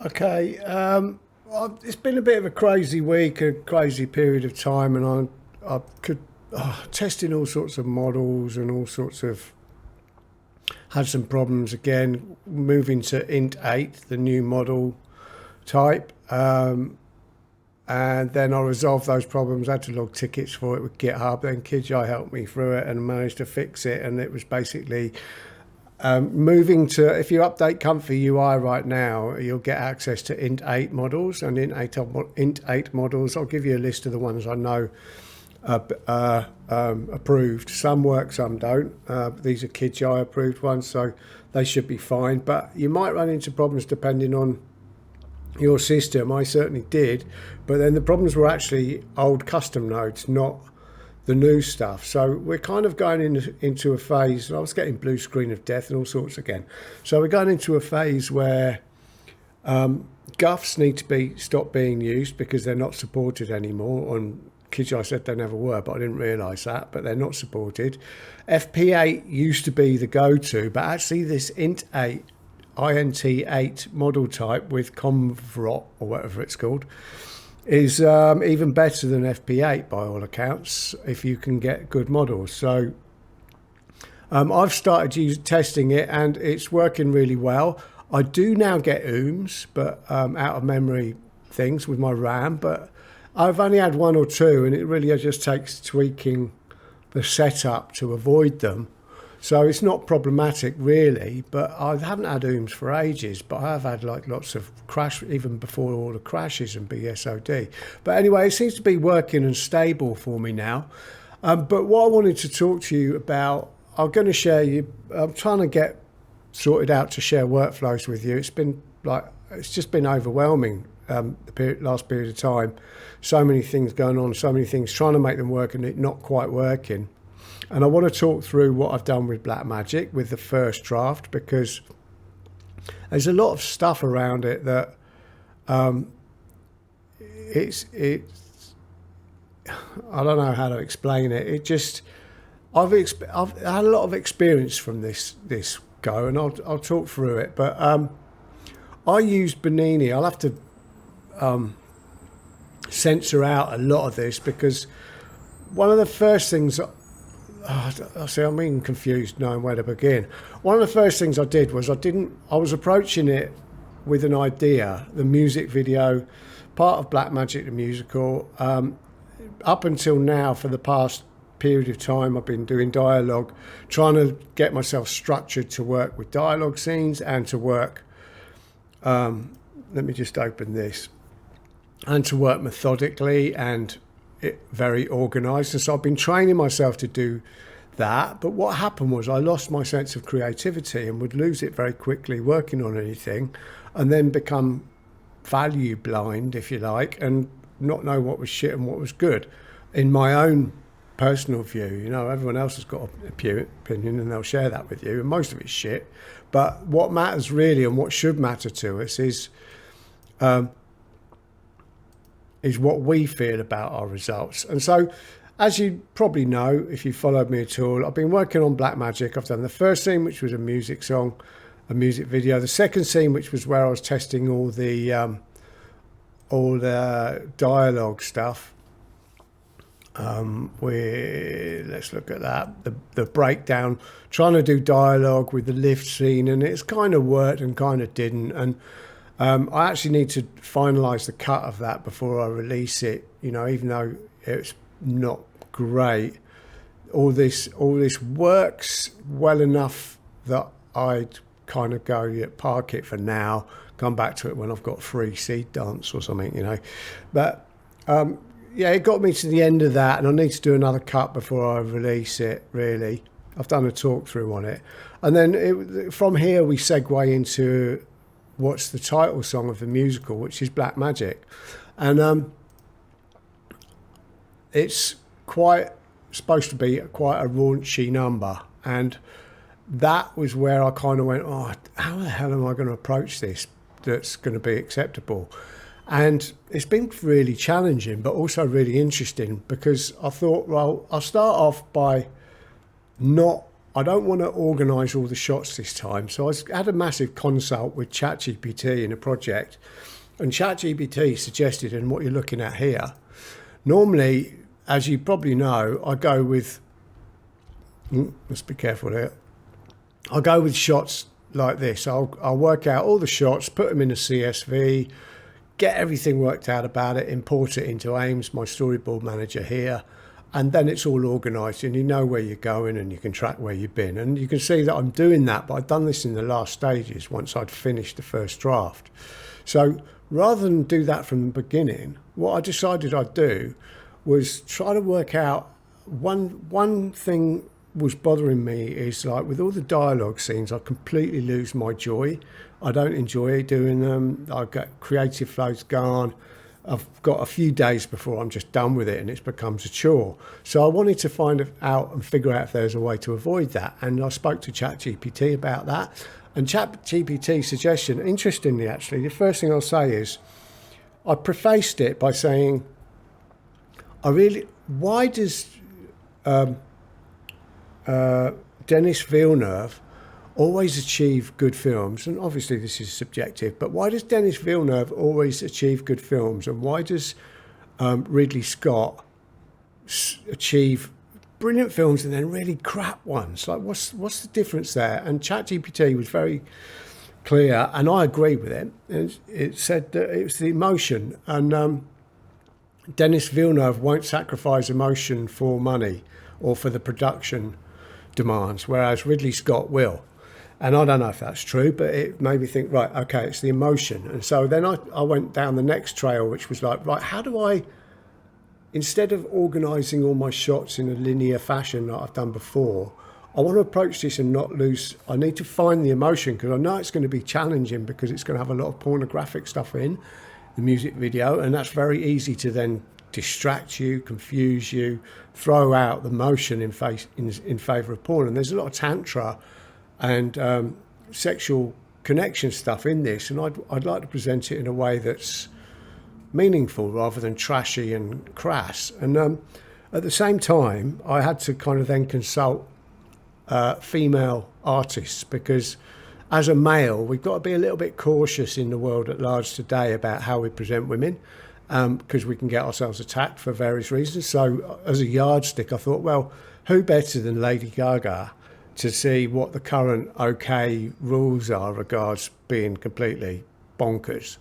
Okay, it's been a bit of a crazy week, a crazy period of time, and I could testing all sorts of models and all sorts of had some problems again moving to int 8, the new model type, and then I resolved those problems. I had to log tickets for it with GitHub. Then KidJai helped me through it and managed to fix it, and it was basically moving to, if you update Comfy UI right now, you'll get access to int 8 models and int 8 models. I'll give you a list of the ones I know approved. Some work, some don't. These are KidJai approved ones, so they should be fine. But you might run into problems depending on your system. I certainly did. But then the problems were actually old custom nodes, not the new stuff. So we're kind of going into a phase. I was getting blue screen of death and all sorts again. So we're going into a phase where guffs need to be stopped being used because they're not supported anymore. On KidJai said they never were, but I didn't realise that. But they're not supported. FP8 used to be the go-to, but actually this int8 int8 model type with convrot or whatever it's called is even better than FP8 by all accounts if you can get good models. So I've started testing it and it's working really well. I do now get ooms, but out of memory things with my RAM, but I've only had one or two, and it really just takes tweaking the setup to avoid them. So it's not problematic really, but I haven't had ooms for ages, but I have had like lots of crash, even before all the crashes and BSOD. But anyway, it seems to be working and stable for me now. But what I wanted to talk to you about, I'm going to share you, I'm trying to get sorted out to share workflows with you. It's just been overwhelming last period of time. So many things going on, so many things, trying to make them work and it not quite working. And I want to talk through what I've done with Blackmagic with the first draft, because there's a lot of stuff around it that it's I don't know how to explain it. It just I've had a lot of experience from this go, and I'll talk through it. But I use Bernini. I'll have to censor out a lot of this because one of the first things. I'm being confused knowing where to begin. One of the first things I did was I was approaching it with an idea, the music video, part of Blackmagic the musical. Up until now, for the past period of time, I've been doing dialogue, trying to get myself structured to work with dialogue scenes and to work, let me just open this, and to work methodically and very organised. And so I've been training myself to do that, but what happened was I lost my sense of creativity and would lose it very quickly working on anything, and then become value blind, if you like, and not know what was shit and what was good in my own personal view. You know, everyone else has got an opinion and they'll share that with you, and most of it's shit. But what matters really, and what should matter to us, is what we feel about our results. And so, as you probably know, if you followed me at all, I've been working on Blackmagic. I've done the first scene, which was a music song, a music video. The second scene, which was where I was testing all the dialogue stuff. Let's look at that. The breakdown, trying to do dialogue with the lift scene, and it's kind of worked and kind of didn't. And I actually need to finalise the cut of that before I release it. You know, even though it's not great, all this works well enough that I'd kind of go, yeah, park it for now, come back to it when I've got free seed dance or something, you know. But yeah, it got me to the end of that, and I need to do another cut before I release it, really. I've done a talk through on it. And then from here we segue into what's the title song of the musical, which is Blackmagic. And it's supposed to be quite a raunchy number. And that was where I kind of went, oh, how the hell am I going to approach this that's going to be acceptable? And it's been really challenging, but also really interesting, because I thought, well, I'll start off by not I don't want to organise all the shots this time. So I had a massive consult with ChatGPT in a project, and ChatGPT suggested, and what you're looking at here, normally, as you probably know, I go with, let's be careful here, I go with shots like this. I'll work out all the shots, put them in a CSV, get everything worked out about it, import it into Ames, my storyboard manager here, and then it's all organised and you know where you're going and you can track where you've been. And you can see that I'm doing that, but I've done this in the last stages once I'd finished the first draft. So rather than do that from the beginning, what I decided I'd do was try to work out one thing was bothering me is, like, with all the dialogue scenes, I completely lose my joy. I don't enjoy doing them. I get creative flows gone. I've got a few days before I'm just done with it and it becomes a chore. So I wanted to find out and figure out if there's a way to avoid that. And I spoke to ChatGPT about that. And ChatGPT's suggestion, interestingly, actually, the first thing I'll say is, I prefaced it by saying, why does Denis Villeneuve always achieve good films? And obviously this is subjective, but why does Denis Villeneuve always achieve good films? And why does Ridley Scott achieve brilliant films and then really crap ones? Like, what's the difference there? And ChatGPT was very clear, and I agree with it. It said that it was the emotion, and Denis Villeneuve won't sacrifice emotion for money or for the production demands, whereas Ridley Scott will. And I don't know if that's true, but it made me think, right, okay, it's the emotion. And so then I went down the next trail, which was like, right, how do I, instead of organising all my shots in a linear fashion that I've done before, I want to approach this and not lose, I need to find the emotion, because I know it's going to be challenging because it's going to have a lot of pornographic stuff in the music video, and that's very easy to then distract you, confuse you, throw out the motion in favour of porn. And there's a lot of tantra and sexual connection stuff in this, and I'd like to present it in a way that's meaningful rather than trashy and crass. And at the same time, I had to kind of then consult female artists, because as a male, we've got to be a little bit cautious in the world at large today about how we present women, because we can get ourselves attacked for various reasons. So as a yardstick, I thought, well, who better than Lady Gaga to see what the current okay rules are regards being completely bonkers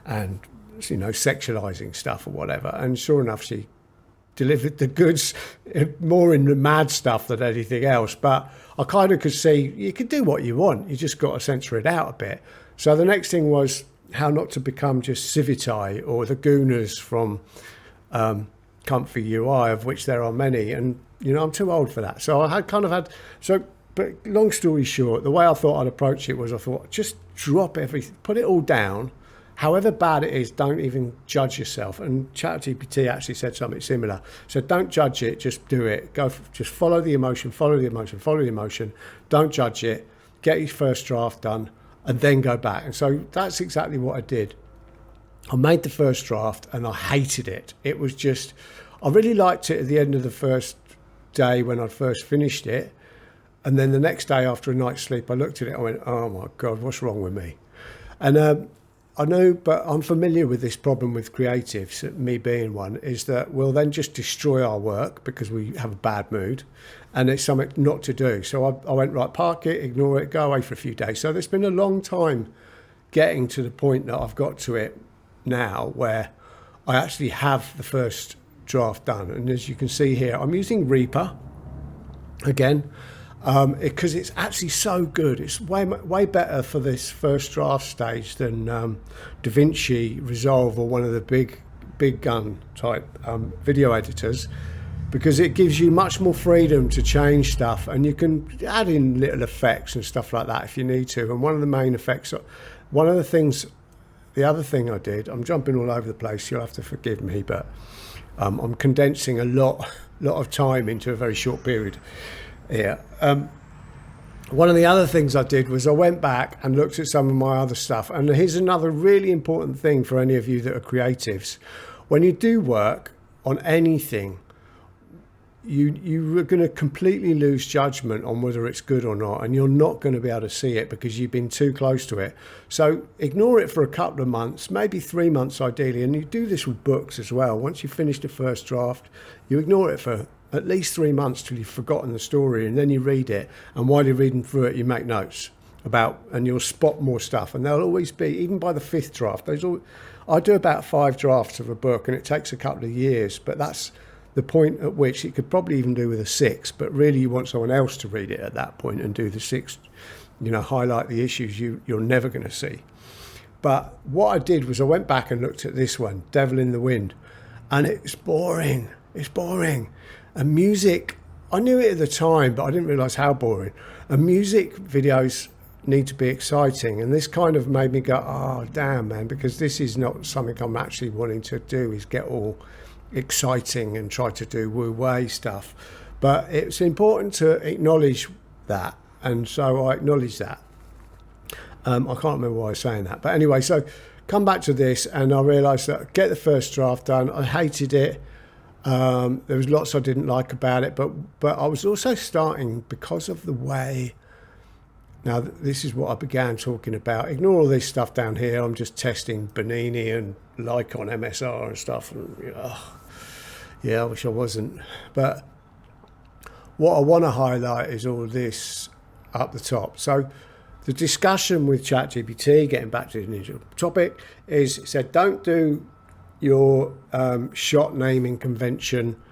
and, you know, sexualizing stuff or whatever. And sure enough, she delivered the goods, more in the mad stuff than anything else. But I kind of could see you can do what you want, you just got to censor it out a bit. So the next thing was how not to become just Civitai or the Gooners from Comfy UI, of which there are many. And, you know, I'm too old for that. So but long story short, the way I thought I'd approach it was, I thought, just drop everything, put it all down. However bad it is, don't even judge yourself. And ChatGPT actually said something similar. So don't judge it, just do it. Just follow the emotion, follow the emotion, follow the emotion. Don't judge it. Get your first draft done and then go back. And so that's exactly what I did. I made the first draft and I hated it. It was just, I really liked it at the end of the first day when I first finished it. And then the next day after a night's sleep, I looked at it, I went, oh my God, what's wrong with me? And I know, but I'm familiar with this problem with creatives, me being one, is that we'll then just destroy our work because we have a bad mood and it's something not to do. So I went, right, park it, ignore it, go away for a few days. So there's been a long time getting to the point that I've got to it now where I actually have the first draft done. And as you can see here, I'm using Reaper again, because it's actually so good. It's way better for this first draft stage than DaVinci Resolve or one of the big gun type video editors, because it gives you much more freedom to change stuff, and you can add in little effects and stuff like that if you need to. And one of the main effects, the other thing I did, I'm jumping all over the place, you'll have to forgive me, but I'm condensing a lot of time into a very short period. Yeah. One of the other things I did was I went back and looked at some of my other stuff. And here's another really important thing for any of you that are creatives. When you do work on anything, you're going to completely lose judgment on whether it's good or not, and you're not going to be able to see it because you've been too close to it. So ignore it for a couple of months, maybe 3 months ideally, and you do this with books as well. Once you finish the first draft, you ignore it for at least 3 months till you've forgotten the story, and then you read it, and while you're reading through it, you make notes about, and you'll spot more stuff, and there'll always be, even by the 5th draft, I do about 5 drafts of a book, and it takes a couple of years, but that's the point at which it could probably even do with a 6, but really you want someone else to read it at that point and do the 6, highlight the issues you're never going to see. But what I did was I went back and looked at this one, Devil in the Wind, and it's boring. It's boring. And music, I knew it at the time, but I didn't realise how boring. And music videos need to be exciting, and this kind of made me go, oh damn man, because this is not something I'm actually wanting to do, is get all exciting and try to do wu-wei stuff. But it's important to acknowledge that, and so I acknowledge that. I can't remember why I was saying that, but anyway, so come back to this, and I realised that get the first draft done. I hated it. There was lots I didn't like about it, but I was also starting, because of the way. Now, this is what I began talking about. Ignore all this stuff down here. I'm just testing Bernini and Lycon MSR and stuff. And, yeah, I wish I wasn't. But what I want to highlight is all this up the top. So the discussion with ChatGPT, getting back to the initial topic, is it said don't do your shot naming convention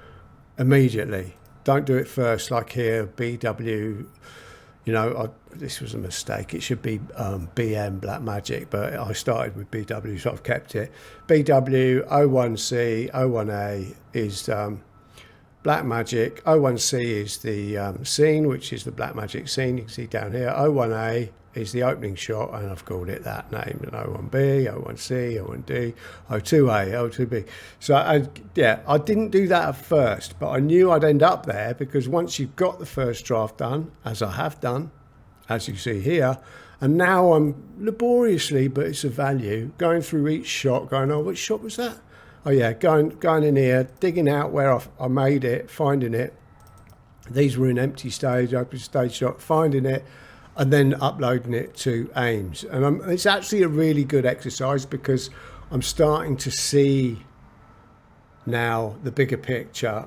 immediately. Don't do it first, like here, BW. This was a mistake. It should be BM Black Magic, but I started with BW, so I've kept it. BW 01C 01A is Black Magic. 01C is the scene, which is the Black Magic scene. You can see down here. 01A is the opening shot, and I've called it that name. And 01B, 01C, 01D, 02A, 02B. So I didn't do that at first, but I knew I'd end up there, because once you've got the first draft done, as I have done, as you see here, and now I'm laboriously, but it's a value, going through each shot, going, oh, which shot was that? Oh yeah, going in here, digging out where I made it, finding it. These were in empty stage, open stage shot, finding it, and then uploading it to Ames. And it's actually a really good exercise, because I'm starting to see now the bigger picture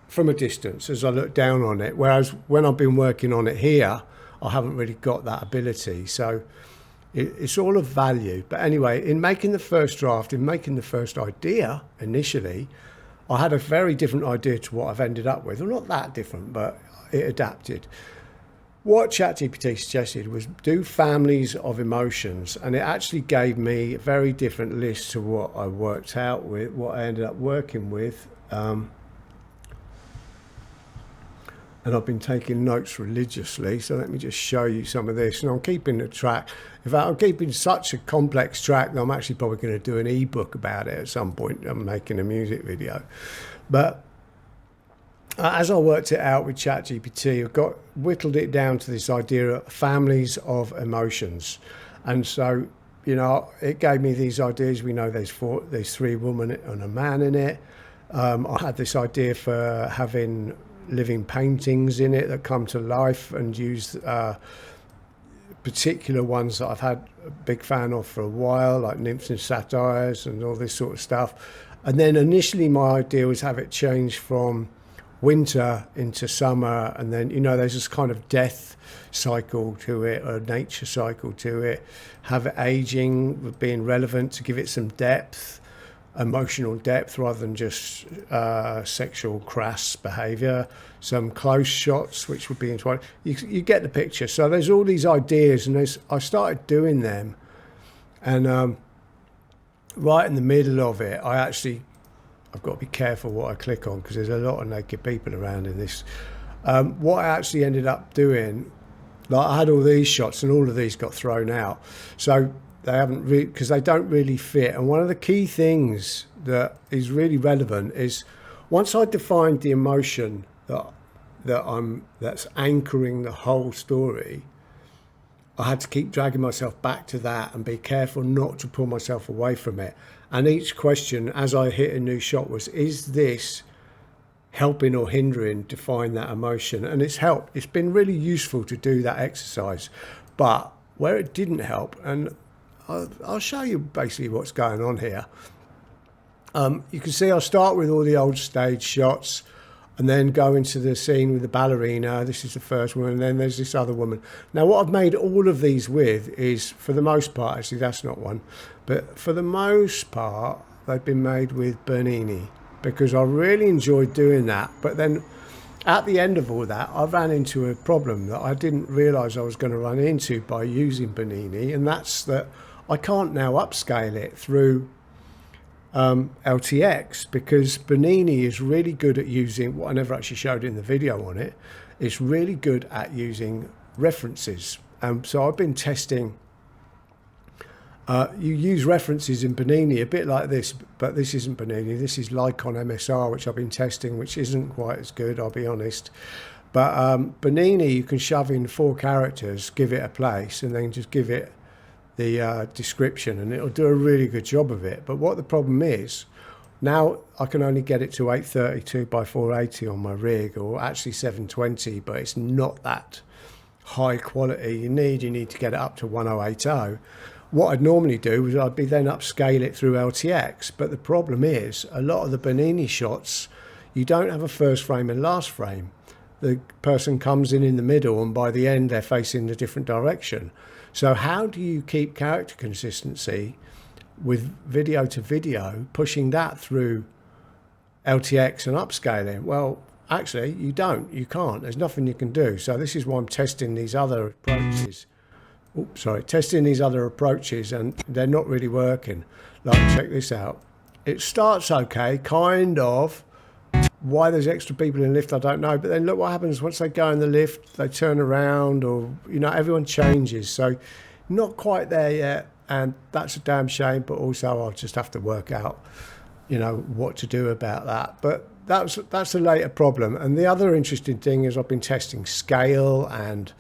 from a distance as I look down on it. Whereas when I've been working on it here, I haven't really got that ability. So it's all of value. But anyway, in making the first draft, in making the first idea initially, I had a very different idea to what I've ended up with. Well, not that different, but it adapted. What ChatGPT suggested was do families of emotions, and it actually gave me a very different list to what I worked out with, what I ended up working with. And I've been taking notes religiously, so let me just show you some of this. And I'm keeping the track. In fact, I'm keeping such a complex track that I'm actually probably going to do an ebook about it at some point. I'm making a music video. But as I worked it out with ChatGPT, I whittled it down to this idea of families of emotions. And so, it gave me these ideas. We know there's 3 women and a man in it. I had this idea for having living paintings in it that come to life, and use particular ones that I've had a big fan of for a while, like nymphs and satyrs and all this sort of stuff. And then initially my idea was have it change from winter into summer, and then there's this kind of death cycle to it, or nature cycle to it. Have it aging, being relevant to give it some depth, emotional depth, rather than just sexual crass behavior. Some close shots which would be entwined. You get the picture. So there's all these ideas, and I started doing them, and right in the middle of it, I've got to be careful what I click on, because there's a lot of naked people around in this. What I actually ended up doing, like I had all these shots, and all of these got thrown out. So they haven't because they don't really fit. And one of the key things that is really relevant is, once I defined the emotion that's anchoring the whole story, I had to keep dragging myself back to that and be careful not to pull myself away from it. And each question, as I hit a new shot, was, is this helping or hindering define that emotion. And it's been really useful to do that exercise. But where it didn't help, and I'll show you basically what's going on here. You can see I'll start with all the old stage shots and then go into the scene with the ballerina. This is the first one, and then there's this other woman. Now, what I've made all of these with is, for the most part, actually that's not one, but for the most part, they've been made with Bernini, because I really enjoyed doing that. But then at the end of all that, I ran into a problem that I didn't realise I was going to run into by using Bernini, and that's that I can't now upscale it through LTX, because Bernini is really good at using, what I never actually showed in the video on it, it's really good at using references. So I've been testing, you use references in Bernini a bit like this, but this isn't Bernini, this is Lycon MSR, which I've been testing, which isn't quite as good, I'll be honest. But Bernini, you can shove in 4 characters, give it a place, and then just give it the description, and it'll do a really good job of it. But what the problem is, now I can only get it to 832 by 480 on my rig, or actually 720, but it's not that high quality you need to get it up to 1080. What I'd normally do is I'd be then upscale it through LTX, but the problem is a lot of the Bernini shots, you don't have a first frame and last frame. The person comes in the middle, and by the end they're facing a different direction. So how do you keep character consistency with video to video, pushing that through LTX and upscaling? Well, actually, you can't. There's nothing you can do. So this is why I'm testing these other approaches. Testing these other approaches, and they're not really working. Like, check this out. It starts okay, kind of. Why there's extra people in the lift, I don't know. But then look what happens once they go in the lift, they turn around, or, everyone changes. So not quite there yet. And that's a damn shame. But also I'll just have to work out, what to do about that. But that's a later problem. And the other interesting thing is I've been testing scale and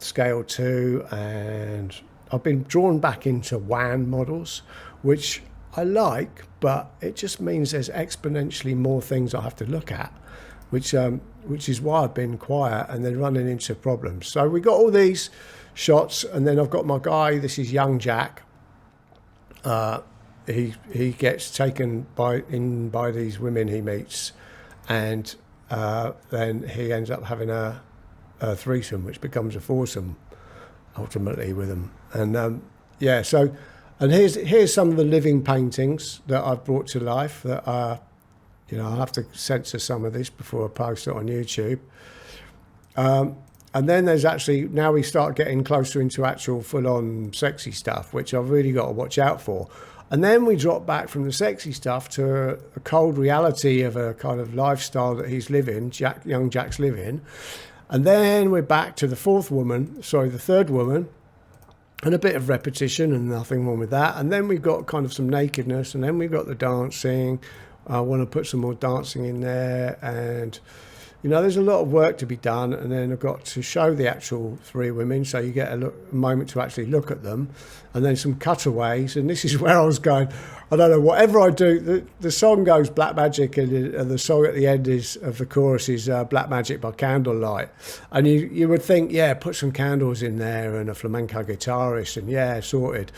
scale 2. And I've been drawn back into WAN models, which I like, but it just means there's exponentially more things I have to look at, which is why I've been quiet and then running into problems. So we got all these shots, and then I've got my guy. This is young Jack. He gets taken by these women he meets, and then he ends up having a threesome, which becomes a foursome ultimately with them. And so. And here's some of the living paintings that I've brought to life that are, I'll have to censor some of this before I post it on YouTube. And then there's actually, now we start getting closer into actual full-on sexy stuff, which I've really got to watch out for. And then we drop back from the sexy stuff to a cold reality of a kind of lifestyle that he's living, young Jack's living. And then we're back to the third woman, and a bit of repetition, and nothing wrong with that. And then we've got kind of some nakedness, and then we've got the dancing. I want to put some more dancing in there, and there's a lot of work to be done. And then I've got to show the actual 3 women, so you get a moment to actually look at them, and then some cutaways. And this is where I was going, I don't know, whatever I do, the song goes Black Magic, and the song at the end of the chorus is Black Magic by Candlelight. And you would think, put some candles in there and a flamenco guitarist, and sorted.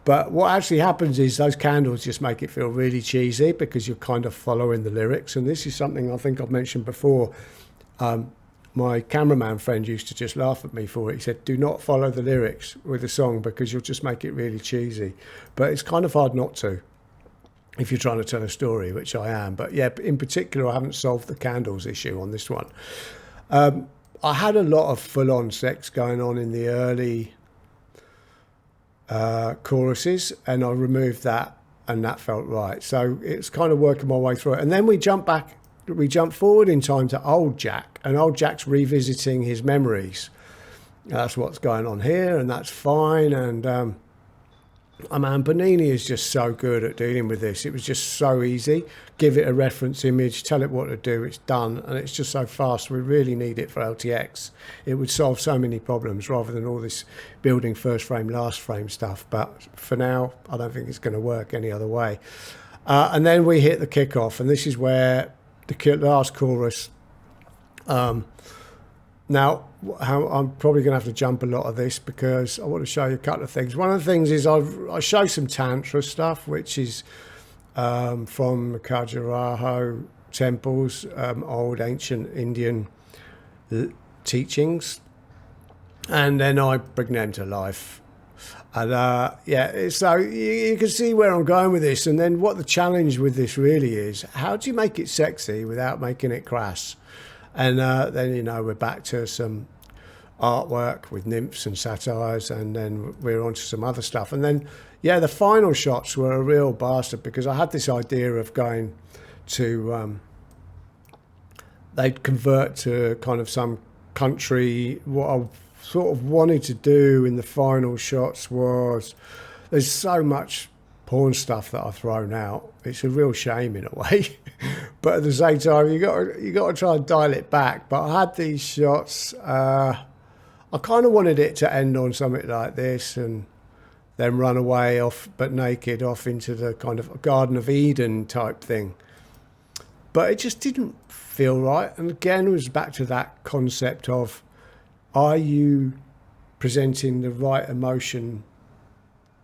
But what actually happens is those candles just make it feel really cheesy, because you're kind of following the lyrics. And this is something I think I've mentioned before. My cameraman friend used to just laugh at me for it. He said, do not follow the lyrics with the song, because you'll just make it really cheesy. But it's kind of hard not to, if you're trying to tell a story, which I am. But in particular, I haven't solved the candles issue on this one. I had a lot of full-on sex going on in the early choruses, and I removed that, and that felt right. So it's kind of working my way through it. And then we jump forward in time to old Jack, and old Jack's revisiting his memories. That's what's going on here, and that's fine. And Bernini is just so good at dealing with this. It was just so easy. Give it a reference image, tell it what to do, it's done, and it's just so fast. We really need it for LTX. It would solve so many problems rather than all this building first frame, last frame stuff. But for now, I don't think it's going to work any other way. And then we hit the kickoff, and this is where last chorus. Now, I'm probably going to have to jump a lot of this because I want to show you a couple of things. One of the things is I show some Tantra stuff, which is from Khajuraho temples, old ancient Indian teachings, and then I bring them to life. And yeah, so you can see where I'm going with this. And then what the challenge with this really is, how do you make it sexy without making it crass? And then, you know, we're back to some artwork with nymphs and satyrs, and then we're on to some other stuff. And then, yeah, the final shots were a real bastard because I had this idea of going to, they'd convert to kind of some country. What I sort of wanted to do in the final shots was, there's so much porn stuff that I've thrown out. It's a real shame in a way. But at the same time, you got to try and dial it back. But I had these shots. I kind of wanted it to end on something like this, and then run away off, but naked, off into the kind of Garden of Eden type thing. But it just didn't feel right. And again, it was back to that concept of, are you presenting the right emotion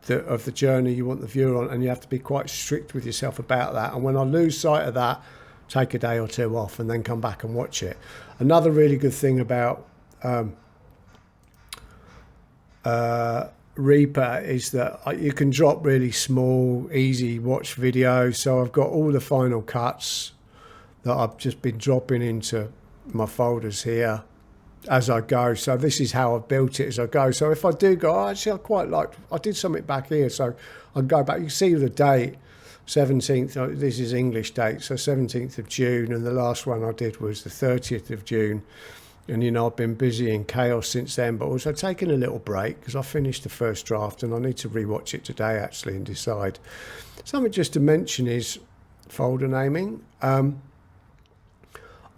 of the journey you want the viewer on? And you have to be quite strict with yourself about that. And when I lose sight of that, take a day or two off and then come back and watch it. Another really good thing about Reaper is that you can drop really small, easy watch videos. So I've got all the final cuts that I've just been dropping into my folders here as I go. So this is how I've built it as I go. So if I do go, oh, actually I quite like, I did something back here, so I'll go back. You see the date, 17th, this is English date, so 17th of June, and the last one I did was the 30th of June. And, you know, I've been busy in chaos since then, but also taking a little break because I finished the first draft and I need to rewatch it today actually and decide. Something just to mention is folder naming.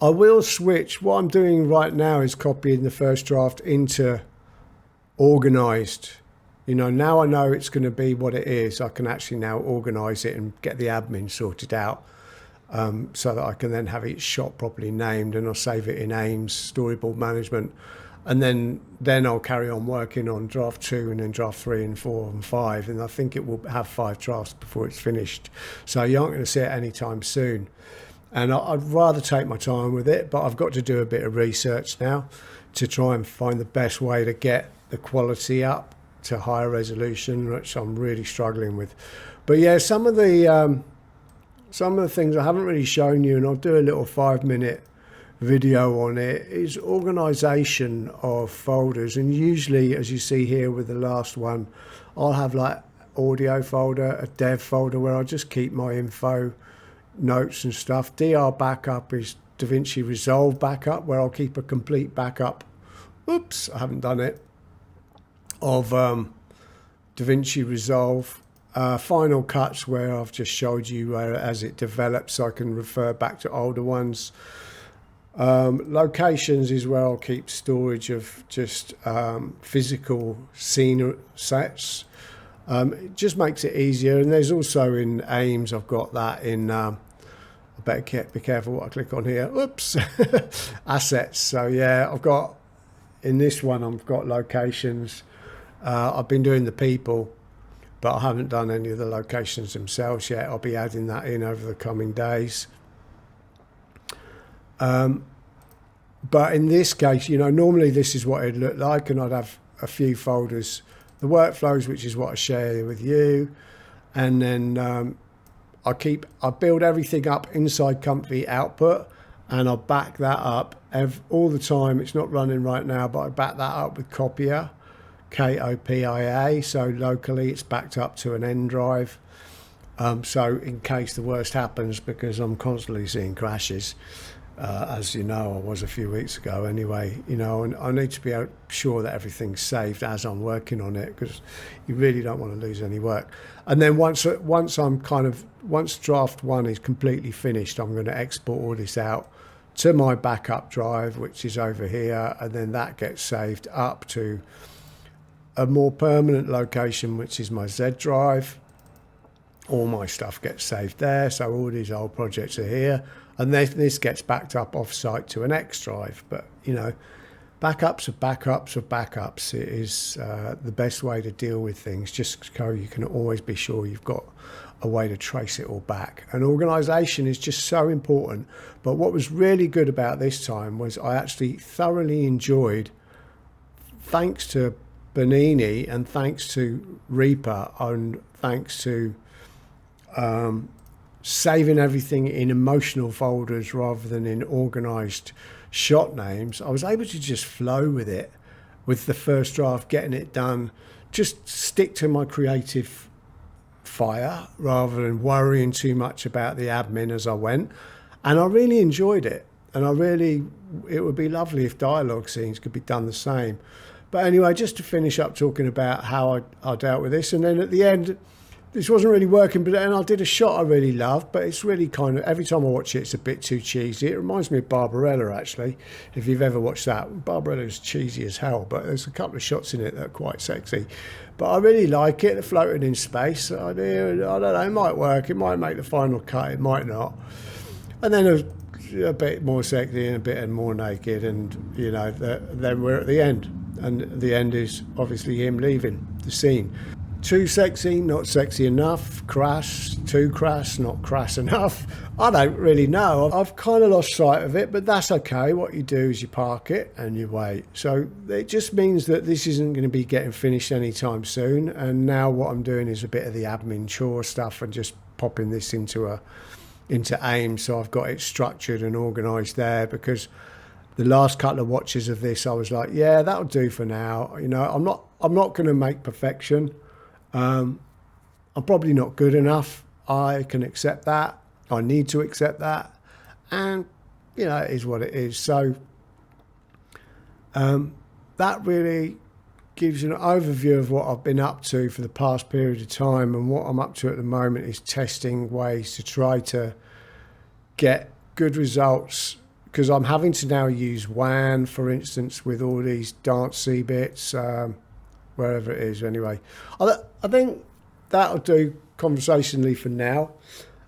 I will switch. What I'm doing right now is copying the first draft into organised. You know, now I know it's going to be what it is. I can actually now organise it and get the admin sorted out so that I can then have it shot properly named, and I'll save it in AIMS, storyboard management. And then I'll carry on working on draft 2 and then draft 3 and 4 and 5. And I think it will have 5 drafts before it's finished. So you aren't going to see it anytime soon. And I'd rather take my time with it, but I've got to do a bit of research now to try and find the best way to get the quality up to higher resolution, which I'm really struggling with. But yeah, some of the things I haven't really shown you, and I'll do a little 5-minute video on it, is organisation of folders. And usually, as you see here with the last one, I'll have like audio folder, a dev folder where I just keep my info, notes and stuff. DR backup is DaVinci Resolve backup, where I'll keep a complete backup. Oops, I haven't done it. Of DaVinci Resolve. Final Cuts, where I've just showed you as it develops, so I can refer back to older ones. Locations is where I'll keep storage of just physical scene sets. It just makes it easier. And there's also in AIMS, I've got that in, I better be careful what I click on here. Oops, assets. So yeah, I've got, in this one, I've got locations. I've been doing the people, but I haven't done any of the locations themselves yet. I'll be adding that in over the coming days. But in this case, you know, normally this is what it'd look like, and I'd have a few folders, the workflows, which is what I share with you, and then I build everything up inside Comfy Output, and I back that up all the time. It's not running right now, but I back that up with Copier, Kopia, so locally it's backed up to an N drive. So in case the worst happens, because I'm constantly seeing crashes, as you know, I was a few weeks ago anyway, you know, and I need to be sure that everything's saved as I'm working on it, because you really don't want to lose any work. And then once draft 1 is completely finished, I'm going to export all this out to my backup drive, which is over here, and then that gets saved up to a more permanent location, which is my Z drive. all my stuff gets saved there. So all these old projects are here, and this gets backed up off-site to an X drive. But backups of backups of backups. It is the best way to deal with things, just so you can always be sure you've got a way to trace it all back. And organisation is just so important. But what was really good about this time was I actually thoroughly enjoyed, thanks to Bernini and thanks to Reaper and thanks to saving everything in emotional folders rather than in organised shot names, I was able to just flow with it, with the first draft, getting it done, just stick to my creative fire rather than worrying too much about the admin as I went. And I really enjoyed it. And it would be lovely if dialogue scenes could be done the same. But anyway, just to finish up talking about how I dealt with this. And then at the end, this wasn't really working, but then I did a shot I really loved, but it's really kind of, every time I watch it, it's a bit too cheesy. It reminds me of Barbarella, actually, if you've ever watched that. Barbarella is cheesy as hell, but there's a couple of shots in it that are quite sexy. But I really like it, floating in space. I don't know, it might work, it might make the final cut, it might not. And then a bit more sexy and a bit more naked, and, then we're at the end. And the end is obviously him leaving the scene. Too sexy, not sexy enough, crass, too crass, not crass enough. I don't really know. I've kind of lost sight of it, but that's okay. What you do is you park it and you wait. So it just means that this isn't going to be getting finished anytime soon. And now what I'm doing is a bit of the admin chore stuff and just popping this into AIM. So I've got it structured and organised there, because the last couple of watches of this, I was like, yeah, that'll do for now. I'm not going to make perfection. I'm probably not good enough. I can accept that. I need to accept that. And, it is what it is. So that really gives you an overview of what I've been up to for the past period of time. And what I'm up to at the moment is testing ways to try to get good results, because I'm having to now use WAN, for instance, with all these dancey bits, wherever it is anyway. I think that'll do conversationally for now.